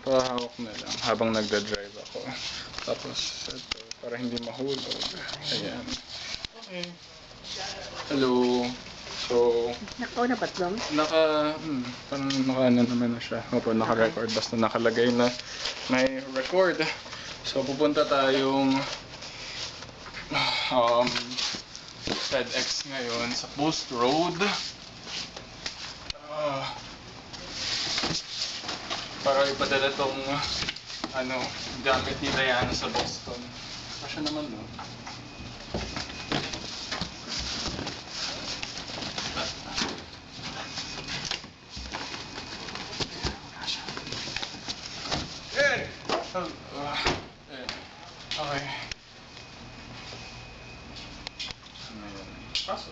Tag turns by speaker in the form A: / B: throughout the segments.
A: Pahawak na lang habang nagda-drive ako. Tapos ito, para hindi mahulog. Ayan. Okay. Hello. So,
B: Nakauna ba ito?
A: parang naka-ano naman na siya. Opo, naka-record. Basta nakalagay na may record. So, pupunta tayong FedEx ngayon sa Post Road. Para ipadala tong gamit ni Diana sa Boston. Kasya naman, no? Okay. Paso.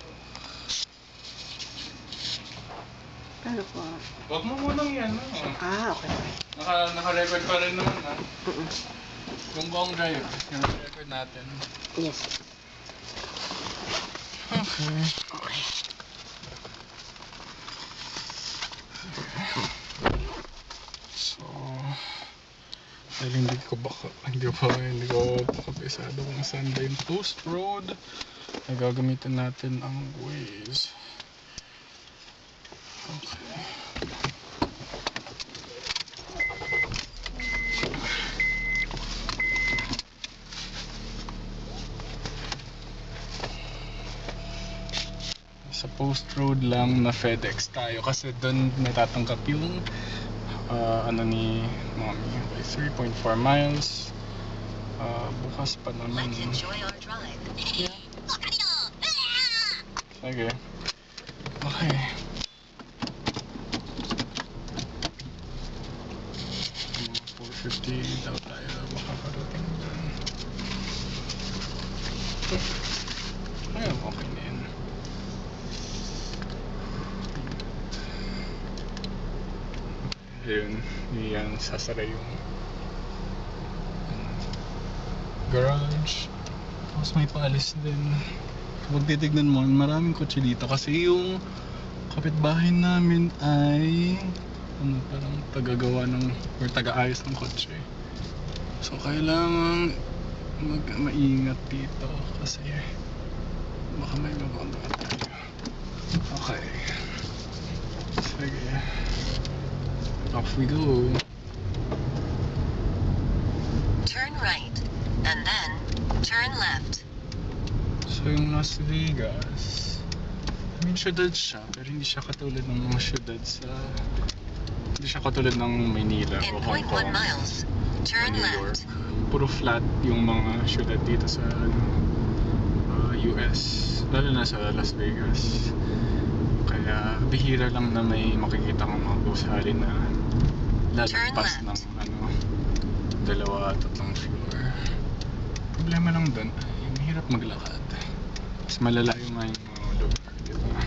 B: Ano po?
A: Huwag mo munang yan, no?
B: Okay.
A: Naka-record pa rin naman, ha? Yung buong drive, yung record natin.
B: Yes.
A: Okay.
B: Okay.
A: So, dahil hindi ko kabisado kung saan ba yung Post Road, ay gagamitin natin ang Waze. Okay. Sa Post Road lang na FedEx tayo kasi doon natatanggap yung ni Mommy. Okay, 3.4 miles. Bukas pa naman.
C: Let's enjoy our drive.
A: Yeah. Sige. Okay. 4:50 daw tayo makakarating doon. Ayun, okay na yun. Ayun, yan, sasara yung garage. Tapos may paalis din. Kapag titignan mo, maraming kotse dito kasi yung kapitbahay namin ay parang tagagawa ng or taga-ayos ng kotse. So kailangan maingat dito kasi baka may mababa tayo. Okay. Sige. Off we go.
C: Turn right, and then turn left.
A: So yung Las Vegas, syudad siya, pero hindi siya katulad ng mga syudad hindi siya katulad ng Maynila
C: In
A: o Hong
C: 0.1
A: Kong
C: miles,
A: o
C: turn
A: New York.
C: left.
A: Puro flat yung mga syudad dito sa US, lalo na sa Las Vegas. Kaya bihira lang na may makikita kang mga gusali na lalagpas ng 2-3 floor. Problema lang dun, mahirap maglakad. Mas malalayo nga yung mga lugar, diba?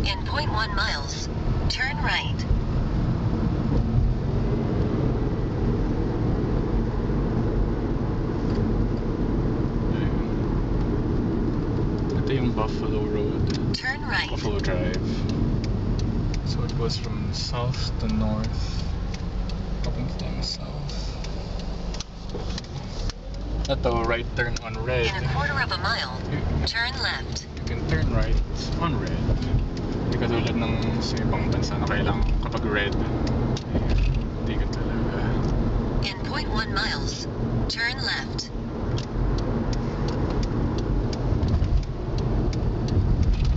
C: In 0.1 miles, turn right.
A: Ito yung Buffalo Road.
C: Turn right.
A: Buffalo Drive. So it goes from south to north. Papunta tayo south. Ito, right turn on red.
C: In 1/4 mile, turn left.
A: You can turn right on red. Hindi katulad ng sa ibang bansa na kailangan kapag red, hindi ka talaga.
C: In 0.1 miles, turn left.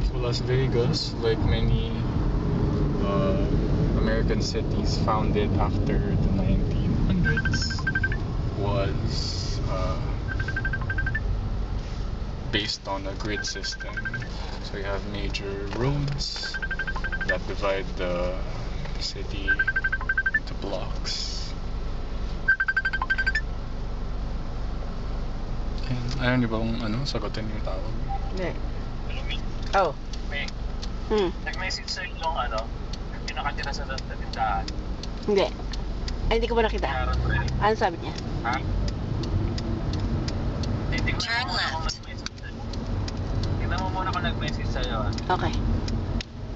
A: So Las Vegas, like many American cities founded after the 1900s, was based on a grid system. So you have major roads that divide the city into blocks. And ayaw niyo bang sagutin yung tawag?
B: Hindi. Oh.
D: May nag-message sa yung yung nakatira sa tindahan.
B: Hindi. Ay, hindi ko ba nakita?
D: Meron rin.
B: Ano sabi niya?
D: Ha?
C: Turn left.
D: Tignan mo muna kung nag-message sa'yo.
B: Okay.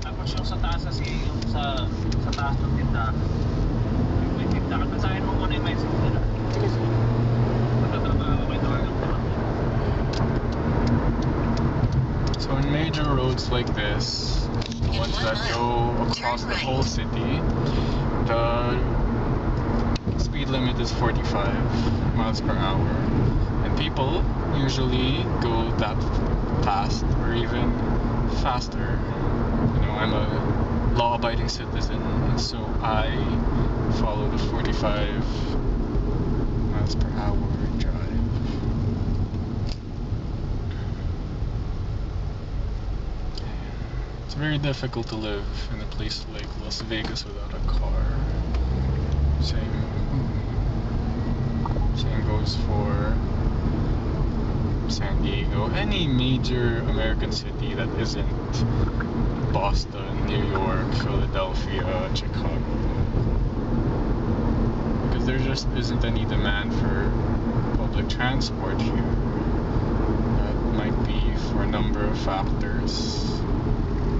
D: Tapos yung sa taas yung sa taas ng tindahan. Yung may tindahan. Basahin mo muna yung message nila.
B: Sige, sige.
D: Matatrabaho kayo naman ng mga.
A: So in major roads like this, the ones that go across the whole city, the speed limit is 45 miles per hour. And people usually go that fast or even faster. You know, I'm a law-abiding citizen, and so I follow the 45 miles per hour drive. It's very difficult to live in a place like Las Vegas without a car. Same goes for San Diego, any major American city that isn't Boston, New York, Philadelphia, Chicago. Because there just isn't any demand for public transport here. That might be for a number of factors,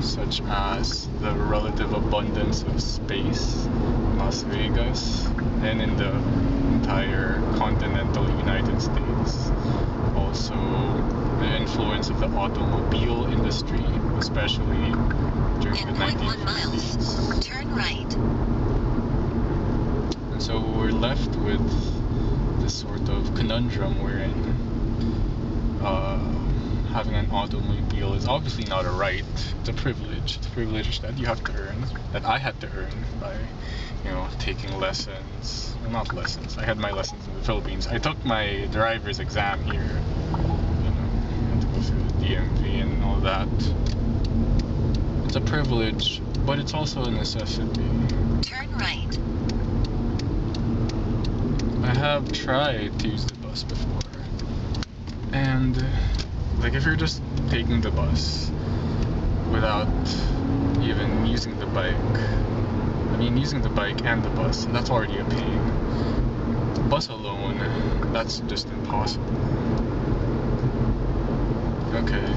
A: such as the relative abundance of space in Las Vegas and in the entire continental United States. Also, the influence of the automobile industry, especially during
C: In
A: the
C: 0.1 miles,
A: 1950s.
C: turn right.
A: And so we're left with this sort of conundrum wherein having an automobile is obviously not a right, it's a privilege. It's a privilege that you have to earn, that I had to earn by, you know, taking lessons. Well, not lessons, I had my lessons in the Philippines. I took my driver's exam here. You know, I had to go through the DMV and all that. It's a privilege, but it's also a necessity.
C: Turn right.
A: I have tried to use the bus before, and like if you're just taking the bus without even using the bike, I mean using the bike and the bus, that's already a pain. The bus alone, that's just impossible. Okay,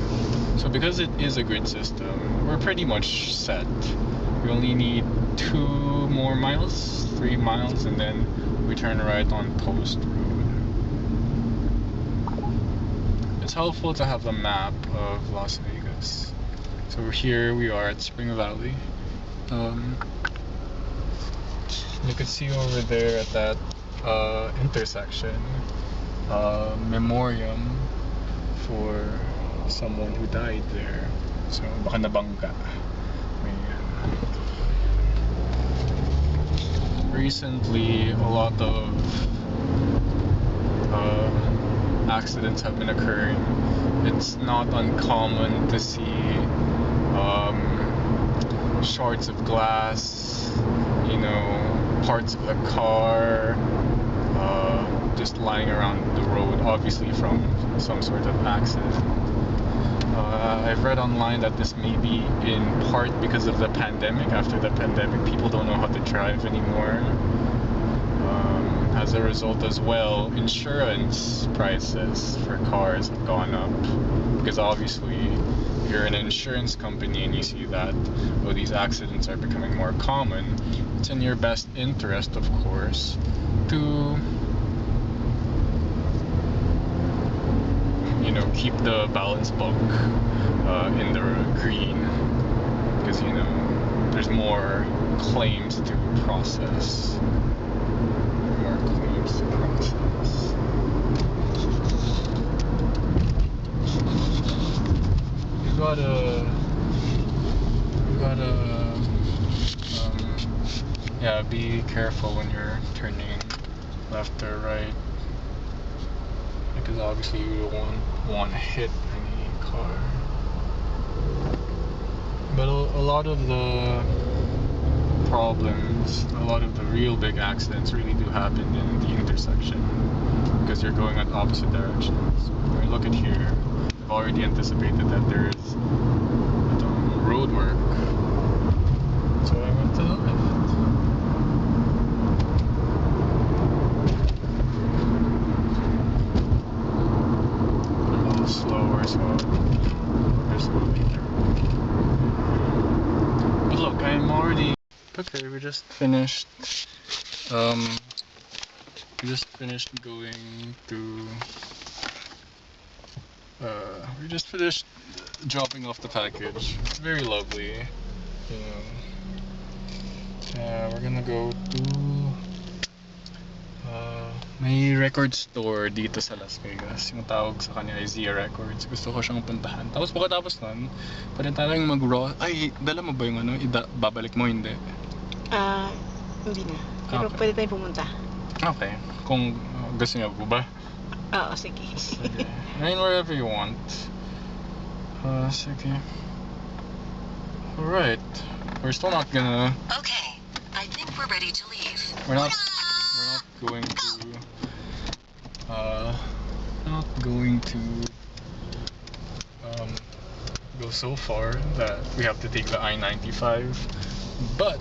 A: so because it is a grid system, we're pretty much set. We only need 2 more miles, 3 miles, and then we turn right on Post Road. It's helpful to have a map of Las Vegas. So here we are at Spring Valley. You can see over there at that intersection, memoriam for someone who died there. So baka nabangga. Recently, a lot of accidents have been occurring. It's not uncommon to see shards of glass, you know, parts of the car just lying around the road, obviously from some sort of accident. I've read online that this may be in part because of the pandemic. After the pandemic, people don't know how to drive anymore. As a result as well, insurance prices for cars have gone up. Because obviously, if you're an insurance company and you see that, oh, these accidents are becoming more common, it's in your best interest, of course, to, you know, keep the balance book in the green, because, you know, there's more claims to process. More claims to process. You gotta yeah, be careful when you're turning left or right, because obviously you don't want to hit any car. But a lot of the problems, a lot of the real big accidents really do happen in the intersection, because you're going at opposite directions. When we look at here, I've already anticipated that there's road work, so I went to the left. I'm a little slower, so there's slow later. But look, I'm already Okay, we just finished. We just finished going to. We just finished dropping off the package. It's very lovely. You know. We're gonna go to. May record store dito sa Las Vegas. Yung tawag sa kanya ay Zia Records. Gusto ko siyang puntahan. Tapos pagkatapos nun, pwede tayong mag-raw. Ay, dala mo ba yung ano? Babalik mo, hindi?
B: Hindi na. Pero
A: Okay.
B: pwede tayong pumunta.
A: Okay. Kung gusto niyo po ba?
B: Oo, sige.
A: Sige. I mean, wherever you want. Sige. Alright. We're still not gonna...
C: Okay, I think we're ready to leave.
A: We're not going to go so far that we have to take the I-95, but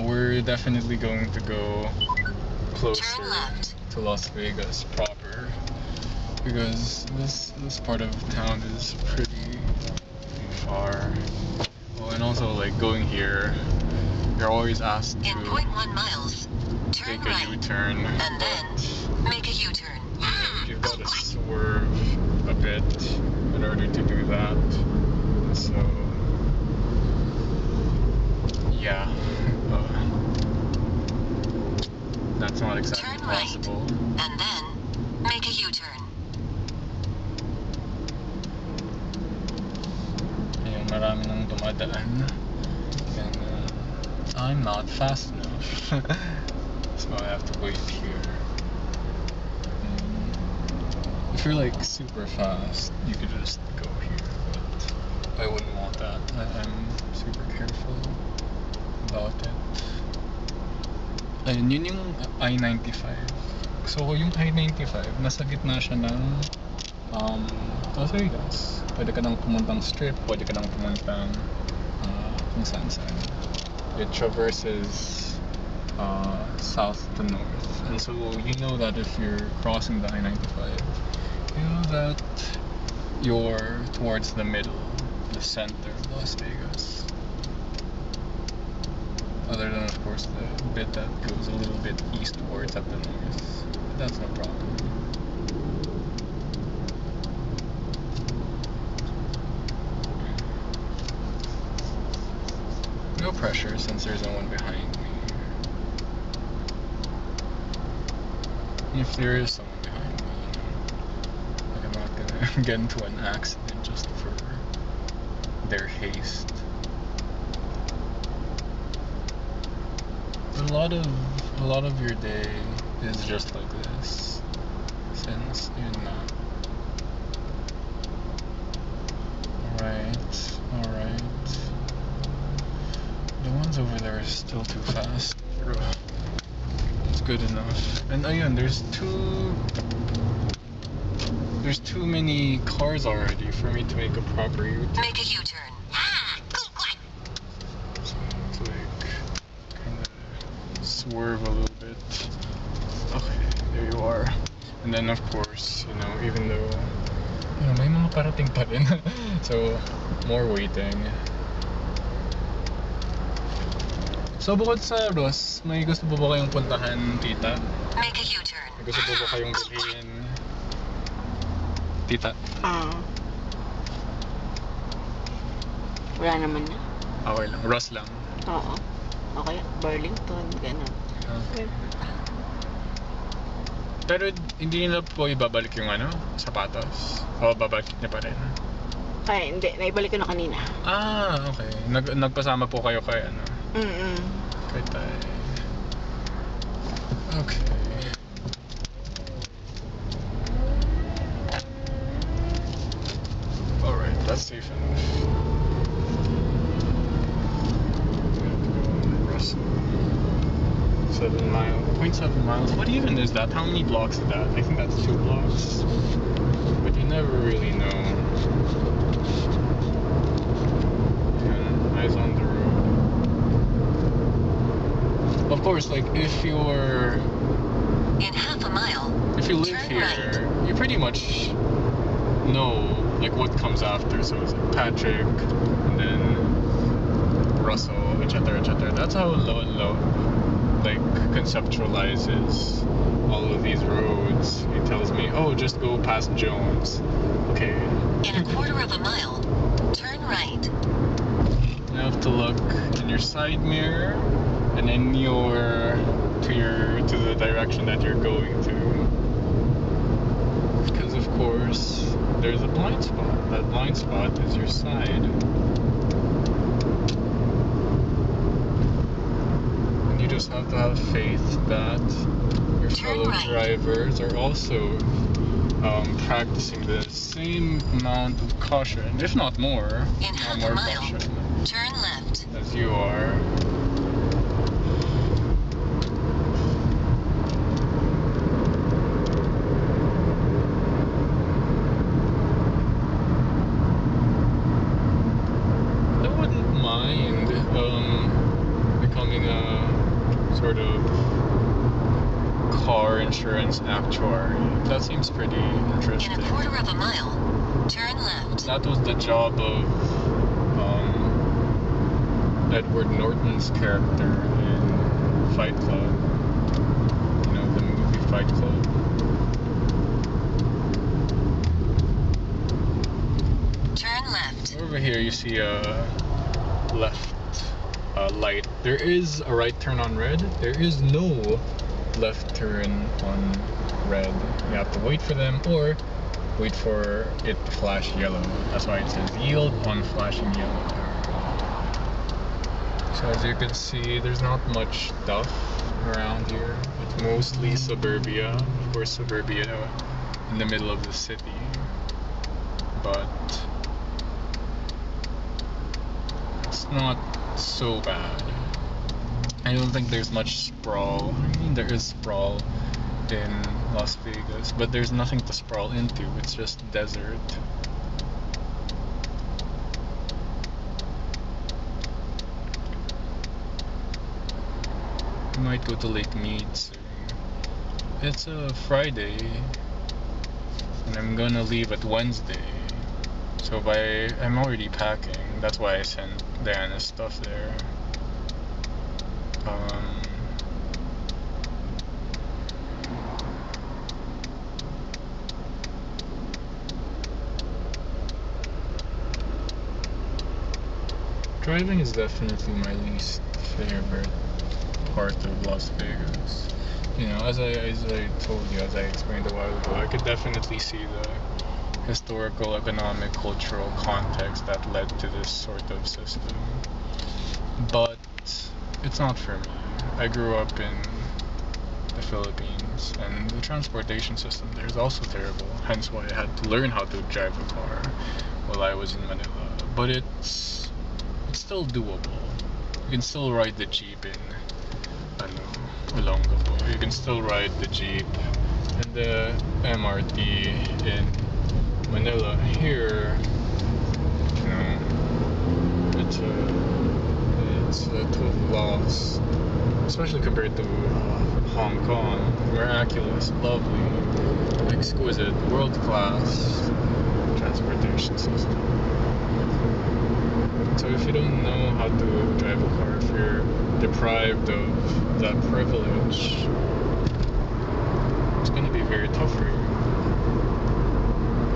A: we're definitely going to go closer
C: Turn left.
A: to Las Vegas proper, because this part of town is pretty far. Oh, and also like going here, you're always asked
C: In
A: to
C: 0.1 miles, turn
A: take a
C: right,
A: U-turn,
C: and then make a U-turn.
A: you've got to swerve a bit in order to do that. So, yeah, that's not exactly
C: Turn right.
A: possible.
C: And then make a U-turn.
A: Ayun, marami nang dumadaan. And I'm not fast enough. So I have to wait here. If you're like super fast, you could just go here, but I wouldn't want that. I'm super careful about it. Ayun, yun yung I-95. So yung I-95, nasa gitna siya ng Las Vegas. Pwede ka nang pumuntang strip, pwede ka nang pumuntang kung saan. It traverses south to north. And so you know that if you're crossing the I-95, you know that you're towards the middle, the center of Las Vegas. Other than, of course, the bit that goes a little bit eastwards at the north. But that's no problem. No pressure since there's no one behind me. If there is someone behind me, like I'm not gonna get into an accident just for their haste. But a lot of your day is just like this, since you're not. Alright. The ones over there are still too fast. It's good enough. And ayun, there's too many cars already for me to make a proper U-turn.
C: Make a U-turn.
A: So I have to like kind of swerve a little bit. Okay, there you are. And then of course, you know, even though may mga parating pa rin. So more waiting. So bukod sa Ross, may gusto po ba kayong puntahan, tita?
C: Make a U-turn.
A: May gusto po ba kayong bilhin? Tita?
B: Wala naman na.
A: Okay lang, Ross lang.
B: Oo. Okay, Burlington, gano'n.
A: Okay. Pero hindi nila po ibabalik yung sapatos? O babalik niya pa rin?
B: Ay, hindi. Naibalik ko na kanina.
A: Okay. Nagpasama po kayo kay kay Tay. Okay. Alright, that's safe enough. We have to go on Russell. 7 miles. 0.7 miles. What even is that? How many blocks is that? I think that's 2 blocks. But you never really know. Eyes on the road. Of course, like if you're
C: In half a mile,
A: if you live
C: turn
A: here,
C: right.
A: you pretty much know like what comes after. So it's like Patrick, and then Russell, etc., etc. That's how Lolo like conceptualizes all of these roads. He tells me, oh, just go past Jones. Okay.
C: In a quarter of a mile, turn right.
A: You have to look in your side mirror and in to the direction that you're going to. Because of course there's a blind spot. That blind spot is your side. And you just have to have faith that your fellow drivers are also practicing the same amount of caution, if not more,
C: In half a mile,
A: caution
C: turn left.
A: as you are. I wouldn't mind becoming a sort of car insurance actuary. That seems pretty
C: In
A: interesting.
C: a quarter of a mile, turn left.
A: That was the job of Edward Norton's character in Fight Club. You know, the movie Fight Club.
C: Turn left.
A: Over here you see a left light. There is a right turn on red. There is no left turn on red. You have to wait for them or wait for it to flash yellow. That's why it says yield on flashing yellow. So as you can see, there's not much stuff around here. It's mostly suburbia. Of course, suburbia in the middle of the city. But it's not so bad. I don't think there's much sprawl. I mean, there is sprawl in Las Vegas, but there's nothing to sprawl into. It's just desert. We might go to Lake Mead soon. It's a Friday, and I'm gonna leave at Wednesday. So I'm already packing. That's why I sent Diana's stuff there. Driving is definitely my least favorite part of Las Vegas. You know, as I told you, as I explained a while ago, I could definitely see the historical, economic, cultural context that led to this sort of system. But it's not for me. I grew up in the Philippines, and the transportation system there is also terrible. Hence why I had to learn how to drive a car while I was in Manila. But it's still doable. You can still ride the jeep in Olongapo. You can still ride the jeep and the MRT in Manila. Here, you know, it's a total loss, especially compared to Hong Kong. Miraculous, lovely, exquisite, world-class transportation system. So if you don't know how to drive a car, if you're deprived of that privilege, it's going to be very tough for you.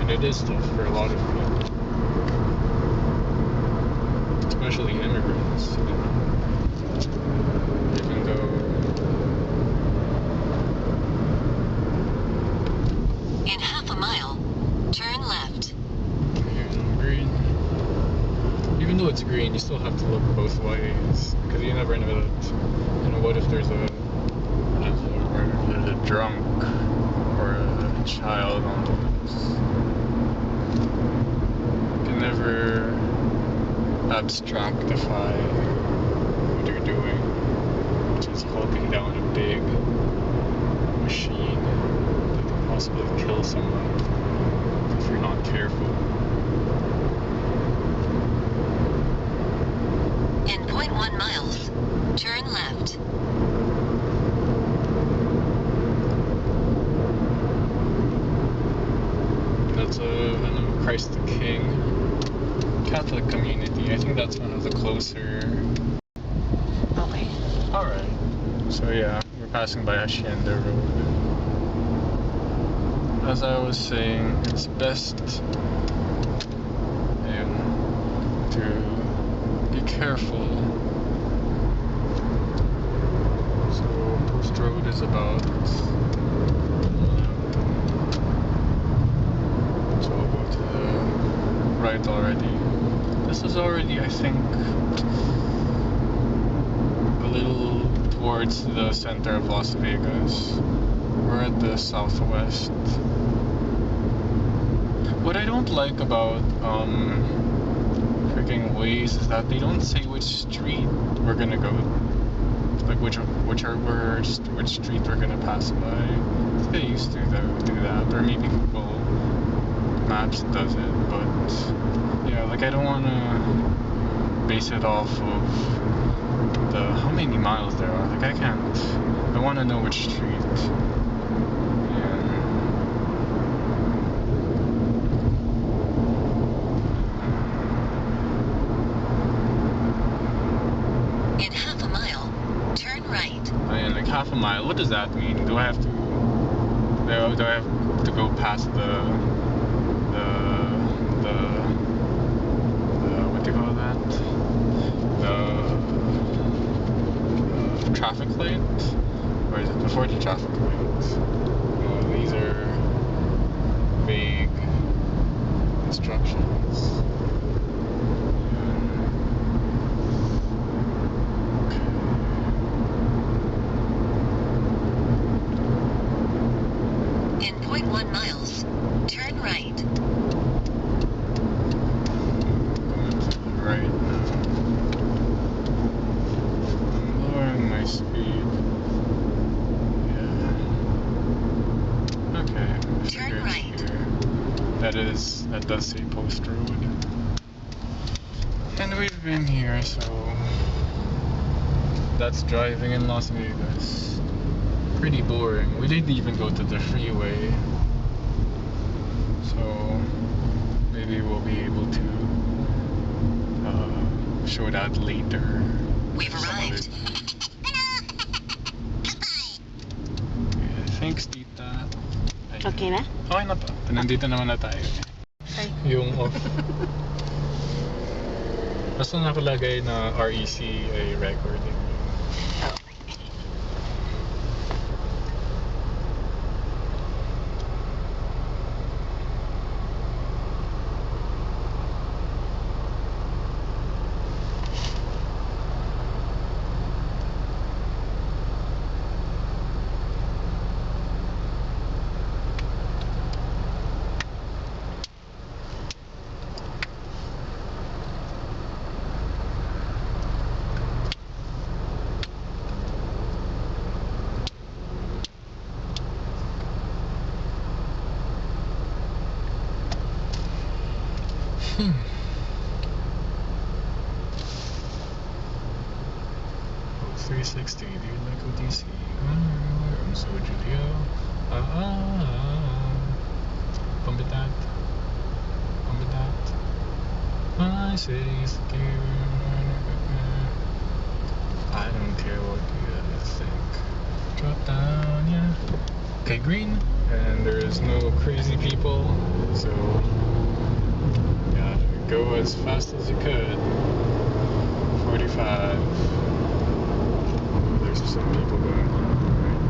A: And it is tough for a lot of people, especially immigrants. Even though
C: In half a mile, turn left.
A: green. Even though it's green, you still have to look both ways, because you never know that, you know, what if there's a drunk or a child on the bus. You can never abstractify what you're doing, which is hulking down a big machine that can possibly kill someone if you're not careful.
C: In 0.1 miles, turn left.
A: That's Christ the King Catholic community. I think that's one of the closer.
B: Okay.
A: So yeah, we're passing by Hacienda Road. As I was saying, it's best to be careful. So Post Road is about so we'll go to the right already. This is already, I think, a little towards the center of Las Vegas. We're at the southwest. What I don't like about freaking Waze is that they don't say which street we're gonna go, like which street we're gonna pass by. They used to do that, or maybe Google Maps does it, but yeah, like I don't wanna base it off of how many miles there are. Like I can't. I want to know which street.
C: In half a mile, turn right.
A: And like half a mile. What does that mean? Do I have to go past the what do you call that? The traffic light? Or is it before the traffic light? These are vague instructions.
C: In 0.1 miles, turn right.
A: Right now. I'm lowering my speed. Yeah. Okay.
C: Turn right.
A: Here. That does say Post Road. And we've been here, so that's driving in Las Vegas. Pretty boring. We didn't even go to the freeway. So maybe we'll be able to show that later.
C: We've arrived.
A: Yeah, thanks, tita. Ay,
B: Okay na?
A: okay na pa. Nandito naman na tayo.
B: Ay.
A: Yung off. Basta nakalagay na REC ay recording. Hmm. 360, do you like OTC? I'm so Julio. Pump it that. My city's secure. I don't care what you guys think. Drop down, yeah. Okay, green. And there's no crazy people, so yeah, go as fast as you could. 45. There's some people going on, right?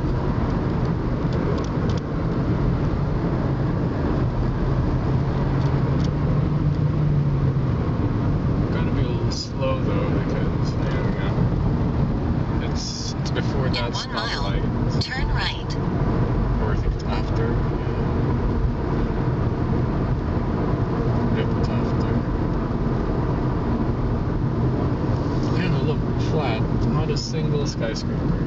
A: Gotta be a little slow though, because it's before that
C: In 1 mile,
A: stoplight.
C: turn right.
A: Or I think it's after. Yep, it's after. And look, flat. Not a single skyscraper.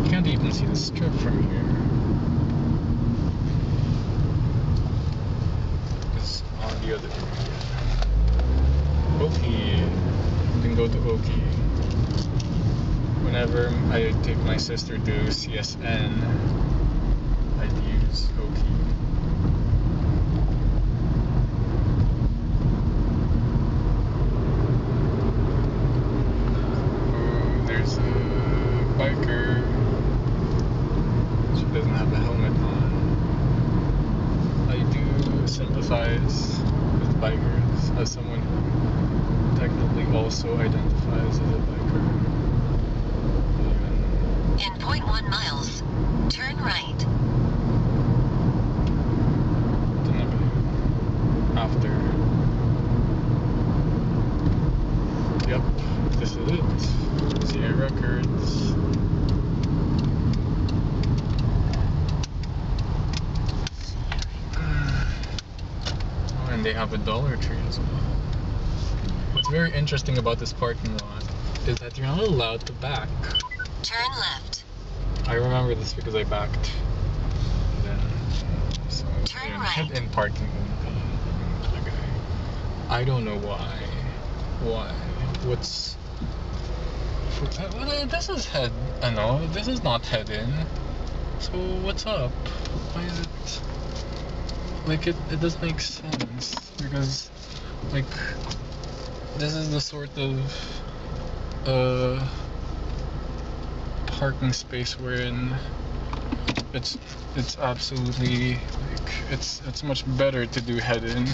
A: You can't even see the strip from here. It's on the other end. Oki. You can go to Oki. Whenever I take my sister to CSN, I'd use Oki. Oh, there's a biker. She doesn't have a helmet on. I do sympathize with bikers as someone who technically also identifies as a biker.
C: In 0.1 miles, turn right.
A: After. Yep, this is it. Sierra Records. Oh, and they have a Dollar Tree as well. What's very interesting about this parking lot is that you're not allowed to back.
C: Turn left.
A: I remember this because I backed. And then, so
C: Turn
A: yeah,
C: right.
A: head-in parking only. Okay. I don't know why. Why? What's? This is head. No, this is not head-in. So what's up? Why is it? Like it doesn't make sense because, like, this is the sort of parking space wherein it's absolutely like it's much better to do head in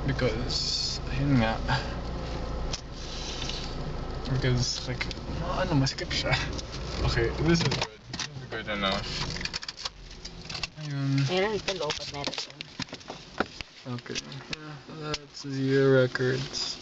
A: because ayun nga, because like ano masikip siya. Okay, this is good. This is good enough. Ayun.
B: Meron ito loob at meron doon.
A: Okay. Yeah, that's Zia Records.